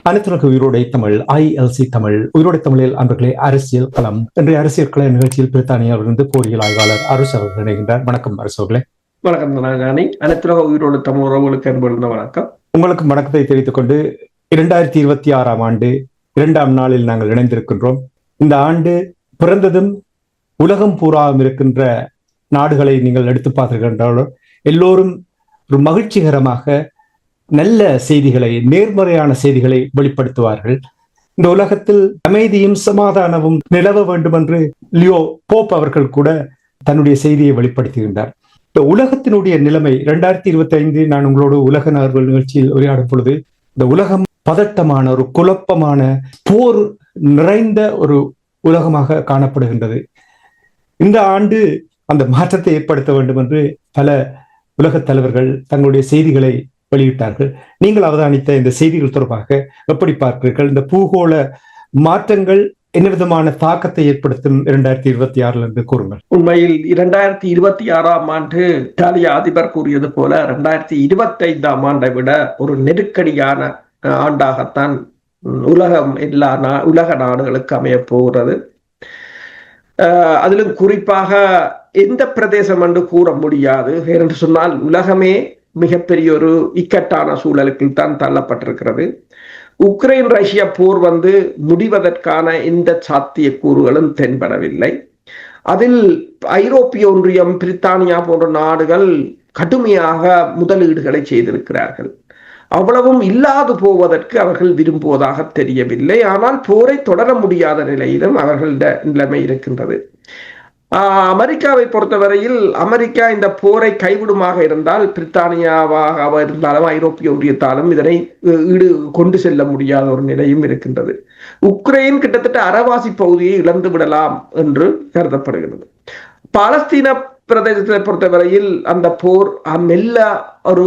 அனைத்துலக உயிரோடை தமிழ் ILC தமிழ் உயிரோடை தமிழில் அன்பர்களே அரசியல் களம் இன்றைய அரசியல் கள நிகழ்ச்சியில் பிரித்தானியாவிலிருந்து போரியல் ஆய்வாளர் அரசு அவர்கள் இணைகின்றார். வணக்கம் அரசு அவர்களே. வணக்கம் நானி. அனைத்துலக உயிரோடு தமிழ் உறவுகளுக்கு அன்பு வணக்கம். உங்களுக்கு வணக்கத்தை தெரிவித்துக் கொண்டு 2026 ஆண்டு 2ஆம் நாளில் நாங்கள் இணைந்திருக்கின்றோம். இந்த ஆண்டு பிறந்ததும் உலகம் பூராவும் இருக்கின்ற நாடுகளை நீங்கள் எடுத்து பார்த்திருக்கின்றாலும் எல்லோரும் ஒரு மகிழ்ச்சிகரமாக நல்ல செய்திகளை, நேர்மறையான செய்திகளை வெளிப்படுத்துவார்கள். இந்த உலகத்தில் அமைதியும் சமாதானமும் நிலவ வேண்டும் என்று லியோ போப் அவர்கள் கூட தன்னுடைய செய்தியை வெளிப்படுத்துகின்றார். இந்த உலகத்தினுடைய நிலைமை 2025 நான் உங்களோடு உலக நகர்வுகள் நிகழ்ச்சியில் உரையாடும் பொழுது இந்த உலகம் பதட்டமான, ஒரு குழப்பமான, போர் நிறைந்த ஒரு உலகமாக காணப்படுகின்றது. இந்த ஆண்டு அந்த மாற்றத்தை ஏற்படுத்த வேண்டும் என்று பல உலக தலைவர்கள் தங்களுடைய செய்திகளை வெளியிட்டார்கள். நீங்கள் அவதானித்த இந்த செய்திகள் தொடர்பாக எப்படி பார்க்கிறீர்கள்? இந்த பூகோள மாற்றங்கள் என்ன விதமான தாக்கத்தை ஏற்படுத்தும் 2026 என்று கூறுங்கள். உண்மையில் 2026 ஆண்டு இத்தாலிய அதிபர் கூறியது போல 2025 ஆண்டை விட ஒரு நெருக்கடியான ஆண்டாகத்தான் உலக நாடுகளுக்கு அமைய போகிறது. அதிலும் குறிப்பாக எந்த பிரதேசம் என்று கூற முடியாது. ஏனென்று சொன்னால் உலகமே மிகப்பெரிய ஒரு இக்கட்டான சூழலுக்கு தான் தள்ளப்பட்டிருக்கிறது. உக்ரைன் ரஷ்யா போர் முடிவதற்கான எந்த சாத்தியக்கூறுகளும் தென்படவில்லை. அதில் ஐரோப்பிய ஒன்றியம், பிரித்தானியா போன்ற நாடுகள் கடுமையாக முதலீடுகளை செய்திருக்கிறார்கள். அவ்வளவும் இல்லாது போவதற்கு அவர்கள் விரும்புவதாக தெரியவில்லை. ஆனால் போரை தொடர முடியாத நிலையிலும் அவர்களுடைய நிலைமை இருக்கின்றது. அமெரிக்காவை பொறுத்தவரையில் அமெரிக்கா இந்த போரை கைவிடுமாக இருந்தால், பிரித்தானியாவாக இருந்தாலும் ஐரோப்பிய ஒன்றியத்தாலும் இதனை கொண்டு செல்ல முடியாத ஒரு நிலையும் இருக்கின்றது. உக்ரைன் கிட்டத்தட்ட அரைவாசி பகுதியை இழந்து விடலாம் என்று கருதப்படுகிறது. பாலஸ்தீன பிரதேசத்தை பொறுத்தவரையில் அந்த போர் மெல்ல ஒரு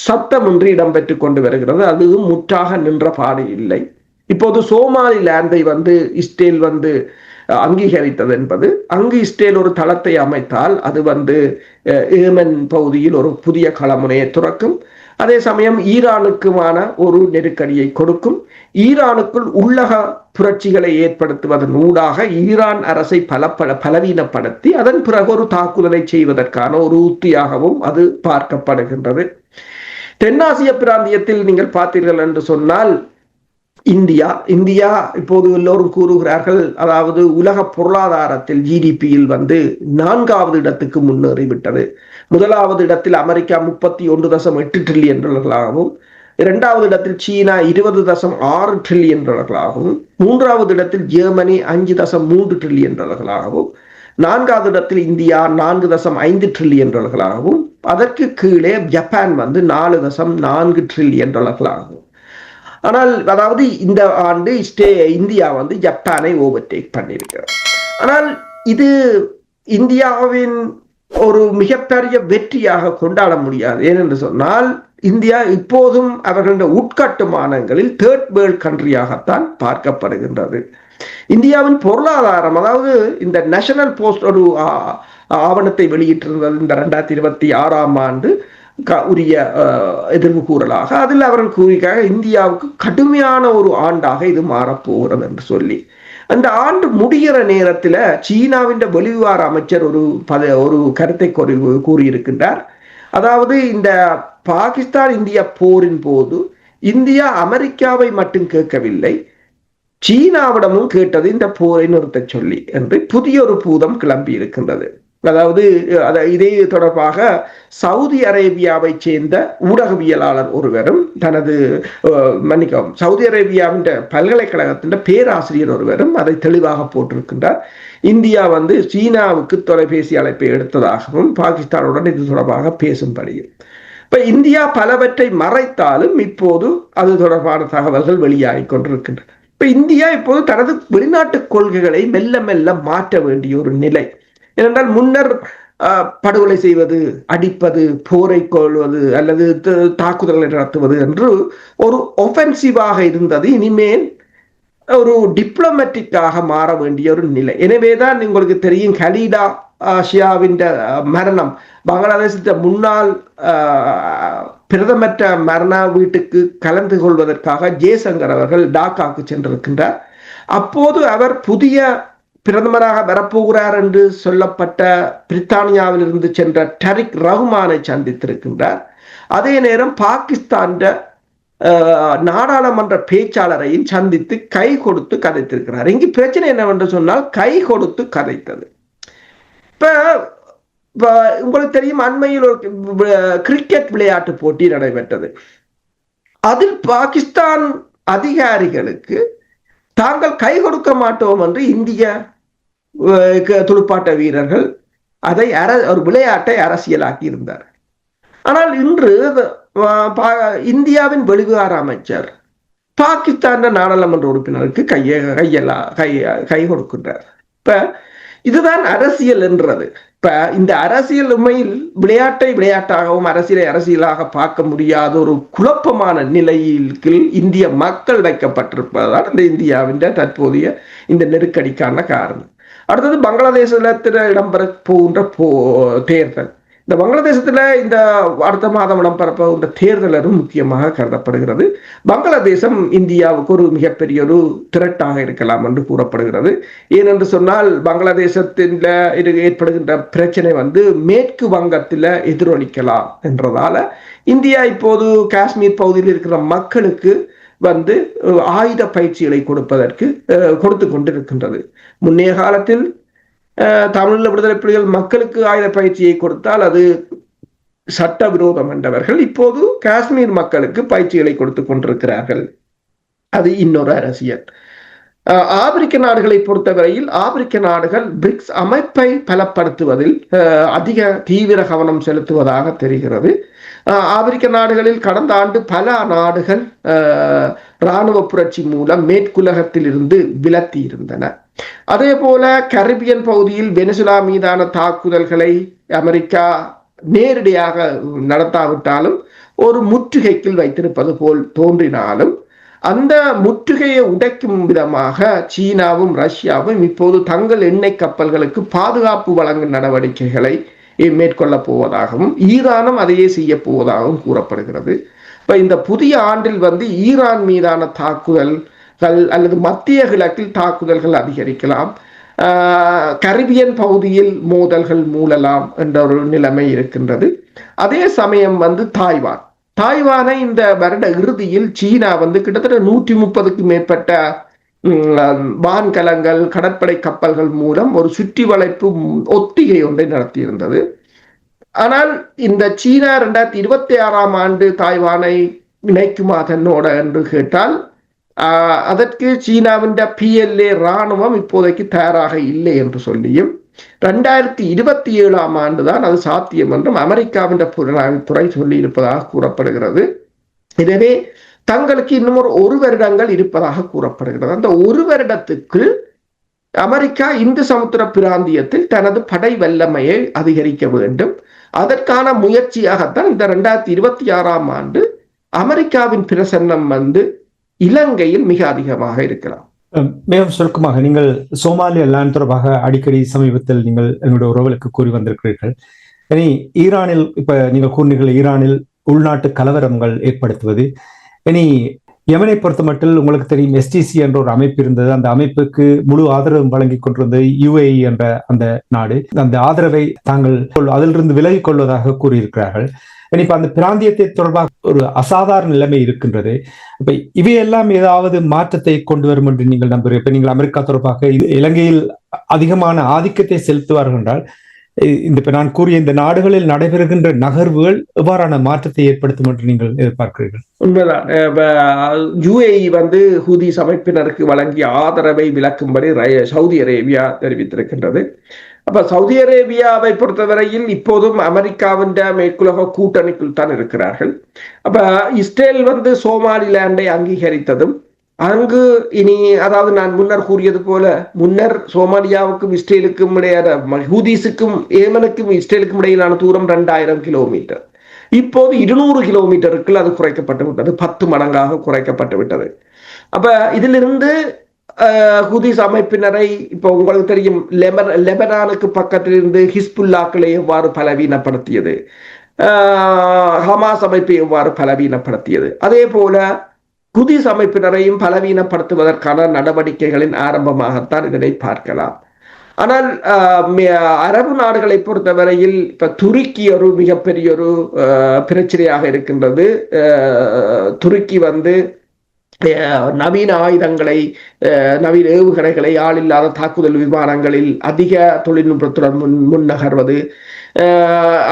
சத்தமின்றி இடம்பெற்றுக் கொண்டு வருகிறது. அதுவும் முற்றாக நின்ற பாடு இல்லை. இப்போது சோமாலிலாந்தை இஸ்ரேல் அங்கீகரித்தது என்பது, அங்கு இஸ்ரேல் ஒரு தளத்தை அமைத்தால் அது ஏமன் பகுதியில் ஒரு புதிய களமுனையை துறக்கும். அதே சமயம் ஈரானுக்குமான ஒரு நெருக்கடியை கொடுக்கும். ஈரானுக்குள் உள்ளக புரட்சிகளை ஏற்படுத்துவதன் ஊடாக ஈரான் அரசை பலவீனப்படுத்தி அதன் பிறகு ஒரு தாக்குதலை செய்வதற்கான ஒரு உத்தியாகவும் அது பார்க்கப்படுகின்றது. தென்னாசிய பிராந்தியத்தில் நீங்கள் பார்த்தீர்கள் என்று சொன்னால் இந்தியா இப்போது எல்லோரும் கூறுகிறார்கள், அதாவது உலக பொருளாதாரத்தில் GDPயில் 4வது இடத்துக்கு முன்னேறிவிட்டது. முதலாவது இடத்தில் அமெரிக்கா 31.8 டிரில்லியன் டாலர்களாகவும், 2வது இடத்தில் சீனா 20.6 டிரில்லியன் டாலர்களாகவும், 3வது இடத்தில் ஜெர்மனி 5.3 டிரில்லியன் டாலர்களாகவும், 4வது இடத்தில் இந்தியா 4.5 டிரில்லியன் டாலர்களாகவும், அதற்கு கீழே ஜப்பான் 4.4 டிரில்லியன் டாலர்களாகும். ஆனால் அதாவது இந்த ஆண்டு இந்தியா ஜப்பானை ஓவர்டேக் பண்ணியிருக்கிறது. ஆனால் இது இந்தியாவின் ஒரு மிகப்பெரிய வெற்றியாக கொண்டாட முடியாது. ஏனென்று சொன்னால் இந்தியா இப்போதும் அவர்களுடைய உட்கட்டுமானங்களில் தேர்ட் வேர்ல்ட் கண்ட்ரியாகத்தான் பார்க்கப்படுகின்றது. இந்தியாவின் பொருளாதாரம், அதாவது இந்த நேஷனல் போஸ்ட் ஒரு ஆவணத்தை வெளியிட்டிருந்தது இந்த 2026 ஆண்டு உரிய எதிர்வு கூறலாக. அதில் அவர்கள் கூறிக்காக இந்தியாவுக்கு கடுமையான ஒரு ஆண்டாக இது மாறப்போகிறது என்று சொல்லி, அந்த ஆண்டு முடிகிற நேரத்தில் சீனாவின் வெளிவிவகார அமைச்சர் ஒரு கருத்தை கூறியிருக்கின்றார். அதாவது இந்த பாகிஸ்தான் இந்தியா போரின் போது இந்தியா அமெரிக்காவை மட்டும் கேட்கவில்லை, சீனாவிடமும் கேட்டது இந்த போரை நிறுத்த சொல்லி என்று புதிய ஒரு பூதம் கிளம்பி இருக்கின்றது. அதாவது இதே தொடர்பாக சவுதி அரேபியாவை சேர்ந்த ஊடகவியலாளர் ஒருவரும் சவுதி அரேபியாவின் பல்கலைக்கழகத்தின் பேராசிரியர் ஒருவரும் அதை தெளிவாக போட்டிருக்கின்றார். இந்தியா சீனாவுக்கு தொலைபேசி அழைப்பை எடுத்ததாகவும் பாகிஸ்தானுடன் இது தொடர்பாக பேசும்படியும். இப்ப இந்தியா பலவற்றை மறைத்தாலும் இப்போது அது தொடர்பான தகவல்கள் வெளியாகி கொண்டிருக்கின்றன. இப்ப இந்தியா இப்போது தனது வெளிநாட்டு கொள்கைகளை மெல்ல மெல்ல மாற்ற வேண்டிய ஒரு நிலை. ஏனென்றால் முன்னர் படுகொலை செய்வது, அடிப்பது, போரை கொள்வது அல்லது தாக்குதல்களை நடத்துவது என்று ஒரு ஒஃபென்சிவாக இருந்தது. இனிமேல் ஒரு டிப்ளமேட்டிக்காக மாற வேண்டிய ஒரு நிலை. எனவேதான் உங்களுக்கு தெரியும், கலீடா ஆசியாவின் மரணம், பங்களாதேச முன்னாள் பிரதமற்ற மரண வீட்டுக்கு கலந்து கொள்வதற்காக ஜெய்சங்கர் அவர்கள் டாக்காவுக்கு சென்றிருக்கின்றார். அப்போது அவர் புதிய பிரதமராக வரப்போகிறார் என்று சொல்லப்பட்ட பிரித்தானியாவில் இருந்து சென்ற டரிக் ரஹ்மானை சந்தித்திருக்கின்றார். அதே நேரம் பாகிஸ்தான் நாடாளுமன்ற பேச்சாளரையும் சந்தித்து கை கொடுத்து கதைத்திருக்கிறார். இங்கு பிரச்சனை என்னவென்று சொன்னால் கை கொடுத்து கதைத்தது. இப்ப உங்களுக்கு தெரியும், அண்மையில் ஒரு கிரிக்கெட் விளையாட்டு போட்டி நடைபெற்றது. அதில் பாகிஸ்தான் அதிகாரிகளுக்கு தாங்கள் கை கொடுக்க மாட்டோம் என்று இந்திய துடுப்பாட்ட வீரர்கள் அதை ஒரு விளையாட்டை அரசியலாக்கி இருந்தார். ஆனால் இன்று இந்தியாவின் வெளிவிவகார அமைச்சர் பாகிஸ்தான் நாடாளுமன்ற உறுப்பினருக்கு கை கொடுக்கின்றார். இப்ப இதுதான் அரசியல் என்றது. இப்ப இந்த அரசியல் உண்மையில் விளையாட்டை விளையாட்டாகவும் அரசியலை அரசியலாக பார்க்க முடியாத ஒரு குழப்பமான நிலையில் இந்திய மக்கள் வைக்கப்பட்டிருப்பதுதான் இந்த இந்தியாவின் தற்போதைய இந்த நெருக்கடிக்கான காரணம். அடுத்தது பங்களாதேசத்தில் இடம்பெற போகின்ற தேர்தல். இந்த பங்களாதேசத்துல இந்த அடுத்த மாதம் இடம்பெறப்போகின்ற தேர்தலும் முக்கியமாக கருதப்படுகிறது. பங்களாதேசம் இந்தியாவுக்கு ஒரு மிகப்பெரிய ஒரு திரட்டாக இருக்கலாம் என்று கூறப்படுகிறது. ஏனென்று சொன்னால் பங்களாதேசத்தில் ஏற்படுகின்ற பிரச்சனை மேற்கு வங்கத்தில் எதிரொலிக்கலாம் என்றதால இந்தியா இப்போது காஷ்மீர் பகுதியில் இருக்கிற மக்களுக்கு ஆயுத பயிற்சிகளை கொடுத்து கொண்டிருக்கின்றது. முன்னைய காலத்தில் தமிழீழ விடுதலை புலிகள் மக்களுக்கு ஆயுத பயிற்சியை கொடுத்தால் அது சட்டவிரோதம் என்றவர்கள் இப்போது காஷ்மீர் மக்களுக்கு பயிற்சிகளை கொடுத்து கொண்டிருக்கிறார்கள். அது இன்னொரு அரசியல். ஆப்பிரிக்க நாடுகளை பொறுத்தவரையில் ஆப்பிரிக்க நாடுகள் பிரிக்ஸ் அமைப்பை பலப்படுத்துவதில் அதிக தீவிர கவனம் செலுத்துவதாக தெரிகிறது. ஆப்பிரிக்க நாடுகளில் கடந்த ஆண்டு பல நாடுகள் இராணுவ புரட்சி மூலம் மேற்குலகத்தில் இருந்து விலத்தி இருந்தன. அதே போல கரிபியன் பகுதியில் வெனிசுலா மீதான தாக்குதல்களை அமெரிக்கா நேரடியாக நடத்தாவிட்டாலும் ஒரு முற்றுகைக்குள் வைத்திருப்பது போல் தோன்றினாலும் அந்த முற்றுகையை உடைக்கும் விதமாக சீனாவும் ரஷ்யாவும் இப்போது தங்கள் எண்ணெய் கப்பல்களுக்கு பாதுகாப்பு வழங்கும் நடவடிக்கைகளை மேற்கொள்ள போவதாகவும் ஈரானும் அதையே செய்ய போவதாகவும் கூறப்படுகிறது. இப்ப இந்த புதிய ஆண்டில் ஈரான் மீதான தாக்குதல்கள் அல்லது மத்திய கிழக்கில் தாக்குதல்கள் அதிகரிக்கலாம், கரிபியன் பகுதியில் மோதல்கள் மூழலாம் என்ற ஒரு நிலைமை இருக்கின்றது. அதே சமயம் தாய்வானை இந்த வருட இறுதியில் சீனா கிட்டத்தட்ட 130க்கும் மேற்பட்ட வான்கலங்கள் கடற்படை கப்பல்கள் மூலம் ஒரு சுற்றி வளைப்பு ஒத்திகை ஒன்றை நடத்தியிருந்தது. ஆனால் இந்த சீனா 2026ஆம் ஆண்டு தாய்வானை இணைக்குமா தன்னோட என்று கேட்டால் அதற்கு சீனாவின் PLA இராணுவம் இப்போதைக்கு தயாராக இல்லை என்று சொல்லியும் 2027ஆம் ஆண்டு தான் அது சாத்தியம் என்றும் அமெரிக்காவின் புலனாய்வுத்துறை சொல்லி இருப்பதாக கூறப்படுகிறது. எனவே தங்களுக்கு இன்னும் ஒரு வருடங்கள் இருப்பதாக கூறப்படுகிறது. அந்த ஒரு வருடத்துக்குள் அமெரிக்கா இந்து சமுத்திர பிராந்தியத்தில் தனது படை வல்லமையை அதிகரிக்க வேண்டும். அதற்கான முயற்சியாகத்தான் இந்த 2026ஆம் ஆண்டு அமெரிக்காவின் பிரசன்னம் இலங்கையில் மிக அதிகமாக இருக்கலாம். மிகவும் சுருக்கமாக நீங்கள் சோமாலியா லேண்ட் தொடர்பாக அடிக்கடி சமீபத்தில் நீங்கள் எங்களுடைய உறவுகளுக்கு கூறி வந்திருக்கிறீர்கள். இனி ஈரானில் இப்ப நீங்கள் கூறினீர்கள், ஈரானில் உள்நாட்டு கலவரங்கள் ஏற்படுத்துவது. இனி யமனை பொறுத்த மட்டும் உங்களுக்கு தெரியும், STC என்ற ஒரு அமைப்பு இருந்தது. அந்த அமைப்புக்கு முழு ஆதரவு வழங்கி கொண்டிருந்தது UAE என்ற அந்த நாடு. அந்த ஆதரவை தாங்கள் அதிலிருந்து விலகிக் கொள்வதாக கூறியிருக்கிறார்கள். இப்ப அந்த பிராந்தியத்தை தொடர்பாக ஒரு அசாதாரண நிலைமை இருக்கின்றது. இப்ப இவையெல்லாம் ஏதாவது மாற்றத்தை கொண்டு வரும் என்று நீங்கள் நம்புகிறீர்கள்? இப்ப நீங்கள் அமெரிக்கா தொடர்பாக இலங்கையில் அதிகமான ஆதிக்கத்தை செலுத்துவார்கள் என்றால் இப்ப நான் கூறிய இந்த நாடுகளில் நடைபெறுகின்ற நகர்வுகள் எவ்வாறான மாற்றத்தை ஏற்படுத்தும் என்று நீங்கள் எதிர்பார்க்கிறீர்கள்? உண்மைதான். UAE ஹூதிஸ் அமைப்பினருக்கு வழங்கிய ஆதரவை விலக்கும்படி சவுதி அரேபியா தெரிவித்திருக்கின்றது. அப்ப சவுதி அரேபியாவை பொறுத்தவரையில் இப்போதும் அமெரிக்காவின் மேற்குலக கூட்டணிக்குள் தான் இருக்கிறார்கள். அப்ப இஸ்ரேல் சோமாலிலாண்டை அங்கீகரித்ததும் அங்கு இனி அதாவது நான் முன்னர் கூறியது போல முன்னர் சோமாலியாவுக்கும் இஸ்ரேலுக்கும் இடையான ஹூதிஸுக்கும் ஏமனுக்கும் இஸ்ரேலுக்கும் இடையிலான தூரம் 2000 கிலோமீட்டர். இப்போது 200 கிலோமீட்டருக்குள் அது குறைக்கப்பட்டு விட்டது, 10 மடங்காக குறைக்கப்பட்டு விட்டது. அப்ப இதிலிருந்து ஹுதிஸ் அமைப்பினரை இப்போ உங்களுக்கு தெரியும், லெபனானுக்கு பக்கத்தில் இருந்து ஹிஸ்புல்லாக்களை எவ்வாறு பலவீனப்படுத்தியது, ஹமாஸ் அமைப்பை எவ்வாறு பலவீனப்படுத்தியது, அதே போல ஹுதிஸ் அமைப்பினரையும் பலவீனப்படுத்துவதற்கான நடவடிக்கைகளின் ஆரம்பமாகத்தான் இதனை பார்க்கலாம். ஆனால் அரபு நாடுகளை பொறுத்தவரையில் இப்ப துருக்கி ஒரு மிகப்பெரிய ஒரு பிரச்சனையாக இருக்கின்றது. துருக்கி நவீன ஆயுதங்களை, நவீன ஏவுகணைகளை, ஆளில்லாத தாக்குதல் விமானங்களில் அதிக தொழில்நுட்பத்துடன் முன்னகர்வது,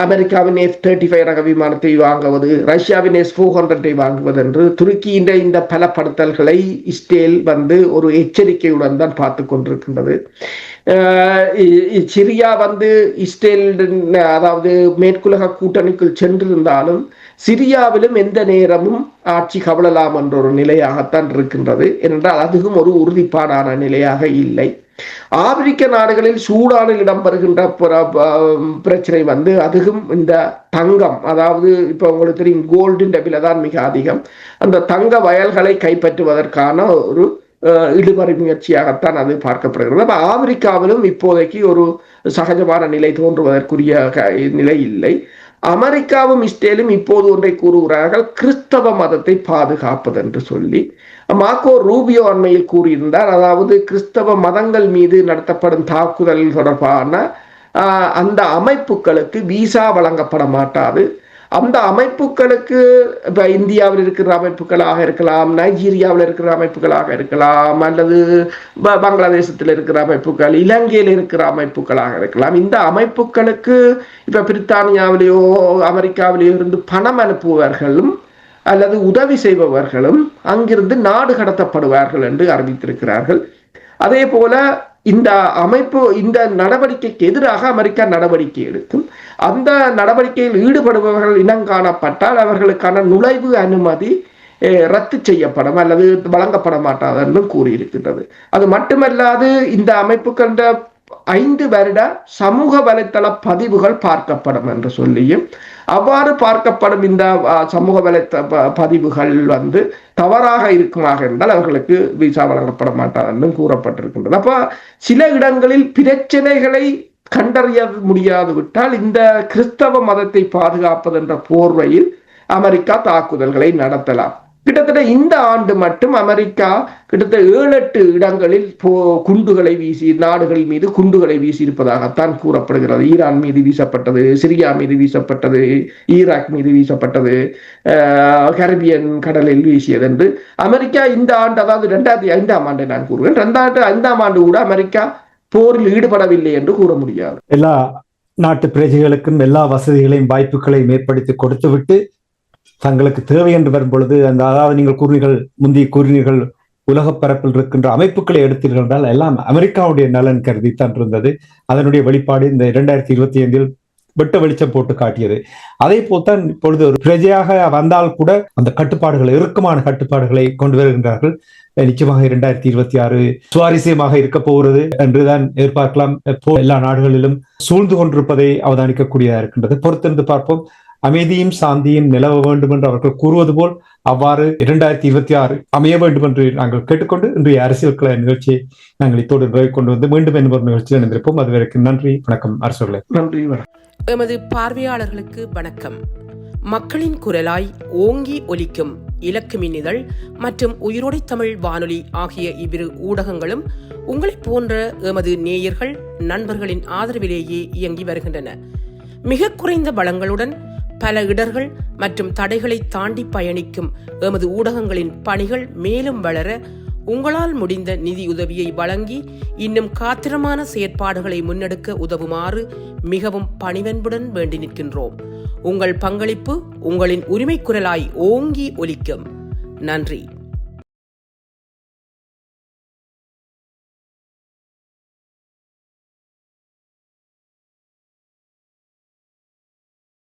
அமெரிக்காவின் F-35 ரக விமானத்தை வாங்குவது, ரஷ்யாவின் S-400 வாங்குவது என்று துருக்கியின் இந்த பலப்படுத்தல்களை இஸ்ரேல் ஒரு எச்சரிக்கையுடன் தான் பார்த்து கொண்டிருக்கின்றது. சிரியா இஸ்ரேல் அதாவது மேற்குலக கூட்டணிக்குள் சென்றிருந்தாலும் சிரியாவிலும் எந்த நேரமும் ஆட்சி கவழலாம் என்ற ஒரு நிலையாகத்தான் இருக்கின்றது. ஏனென்றால் அதுவும் ஒரு உறுதிப்பாடான நிலையாக இல்லை. ஆப்பிரிக்க நாடுகளில் சூடானில் இடம்பெறுகின்ற பிரச்சனை அதுவும் இந்த தங்கம், அதாவது இப்ப உங்களுக்கு தெரியும் கோல்டின் விலை தான் மிக அதிகம். அந்த தங்க வயல்களை கைப்பற்றுவதற்கான ஒரு இழுபறி முயற்சியாகத்தான் அது பார்க்கப்படுகிறது. அப்ப ஆப்பிரிக்காவிலும் இப்போதைக்கு ஒரு சகஜமான நிலை தோன்றுவதற்குரிய நிலை இல்லை. அமெரிக்காவும் இஸ்ரேலும் இப்போது ஒன்றை கூறுகிறார்கள், கிறிஸ்தவ மதத்தை பாதுகாப்பது என்று சொல்லி. மார்க்கோ ரூபியோ அண்மையில் கூறியிருந்தார், அதாவது கிறிஸ்தவ மதங்கள் மீது நடத்தப்படும் தாக்குதல் தொடர்பான அந்த அமைப்புகளுக்கு விசா வழங்கப்பட மாட்டாது. அந்த அமைப்புகளுக்கு இப்ப இந்தியாவில் இருக்கிற அமைப்புகளாக இருக்கலாம், நைஜீரியாவில் இருக்கிற அமைப்புகளாக இருக்கலாம், அல்லது பங்களாதேசத்தில் இருக்கிற அமைப்புகள், இலங்கையில் இருக்கிற அமைப்புகளாக இருக்கலாம். இந்த அமைப்புகளுக்கு இப்ப பிரித்தானியாவிலேயோ அமெரிக்காவிலேயோ இருந்து பணம் அனுப்புபவர்களும் அல்லது உதவி செய்பவர்களும் அங்கிருந்து நாடு கடத்தப்படுவார்கள் என்று அறிவித்திருக்கிறார்கள். அதே போல இந்த நடவடிக்கைக்கு எதிராக அமெரிக்கா நடவடிக்கை எடுக்கும். அந்த நடவடிக்கையில் ஈடுபடுபவர்கள் இனங்காணப்பட்டால் அவர்களுக்கான நுழைவு அனுமதி ரத்து செய்யப்படும் அல்லது வழங்கப்பட மாட்டாது என்றும் கூறியிருக்கின்றது. அது மட்டுமல்லாது இந்த அமைப்புகள் 5 வருட சமூக வலைத்தள பதிவுகள் பார்க்கப்படும் என்று சொல்லியும், அவ்வாறு பார்க்கப்படும் இந்த சமூக வலைத்தள பதிவுகள் தவறாக இருக்குமாக இருந்தால் அவர்களுக்கு விசா வழங்கப்பட மாட்டாது என்றும் கூறப்பட்டிருக்கின்றது. அப்ப சில இடங்களில் பிரச்சனைகளை கண்டறிய முடியாது விட்டால் இந்த கிறிஸ்தவ மதத்தை பாதுகாப்பது என்ற போர்வையில் அமெரிக்கா தாக்குதல்களை நடத்தலாம். கிட்டத்தட்ட இந்த ஆண்டு மட்டும் அமெரிக்கா கிட்டத்தட்ட 7-8 இடங்களில் குண்டுகளை வீசி நாடுகள் மீது குண்டுகளை வீசி இருப்பதாகத்தான் கூறப்படுகிறது. ஈரான் மீது வீசப்பட்டது, சிரியா மீது வீசப்பட்டது, ஈராக் மீது வீசப்பட்டது, கரிபியன் கடலில் வீசியது என்று அமெரிக்கா இந்த ஆண்டு, அதாவது 2005ஆம் ஆண்டு நான் கூறுவேன், 2005ஆம் ஆண்டு கூட அமெரிக்கா போரில் ஈடுபடவில்லை என்று கூற முடியாது. எல்லா நாட்டு பிரஜைகளுக்கும் எல்லா வசதிகளையும் வாய்ப்புகளையும் ஏற்படுத்தி கொடுத்துவிட்டு தங்களுக்கு தேவை என்று வரும் பொழுது அதாவது நீங்கள் முந்தைய கூறினீர்கள் உலக பரப்பில் இருக்கின்ற அமைப்புகளை எடுத்தீர்கள் என்றால் எல்லாம் அமெரிக்காவுடைய நலன் கருதித்தான் இருந்தது. அதனுடைய வெளிப்பாடு இந்த 2025 வெட்ட வெளிச்சம் போட்டு காட்டியது. அதே போல்தான் இப்பொழுது ஒரு பிரஜையாக வந்தால் கூட அந்த கட்டுப்பாடுகளை, இறுக்கமான கட்டுப்பாடுகளை கொண்டு வருகின்றார்கள். நிச்சயமாக 2026 சுவாரஸ்யமாக இருக்க போகிறது என்றுதான் எதிர்பார்க்கலாம். எல்லா நாடுகளிலும் சூழ்ந்து கொண்டிருப்பதை அவதானிக்கக்கூடியதாக இருக்கின்றது. பொறுத்திருந்து பார்ப்போம். அமைதியும் சாந்தியும் நிலவ வேண்டும் என்று அவர்கள் கூறுவது போல் அவ்வாறு 2026 அமைய வேண்டும் என்று நாங்கள் கேட்டுக்கொண்டு இன்றைய அரசியல் கலை நிகழ்ச்சியை நாங்கள் இத்தோடு நிறைவு கொண்டு வந்து மீண்டும் என்பது நிகழ்ச்சியில் இணைந்திருப்போம். அதுவரைக்கும் நன்றி, வணக்கம். அரசுகளே நன்றி. எமது பார்வையாளர்களுக்கு வணக்கம். மக்களின் குரலாய் ஓங்கி ஒலிக்கும் இலக்கு மின்னிதழ் மற்றும் உயிரோடை தமிழ் வானொலி ஆகிய இவ்விரு ஊடகங்களும் உங்களை போன்ற எமது நேயர்கள் நண்பர்களின் ஆதரவிலேயே இயங்கி வருகின்றன. மிக குறைந்த பலங்களுடன் பல இடர்கள் மற்றும் தடைகளை தாண்டி பயணிக்கும் எமது ஊடகங்களின் பணிகள் மேலும் வளர உங்களால் முடிந்த நிதியுதவியை வழங்கி இன்னும் காத்திரமான செயற்பாடுகளை முன்னெடுக்க உதவுமாறு மிகவும் பணிவன்புடன் வேண்டி நிற்கின்றோம். உங்கள் பங்களிப்பு உங்களின் உரிமை குரலாய் ஓங்கி ஒலிக்கும். நன்றி.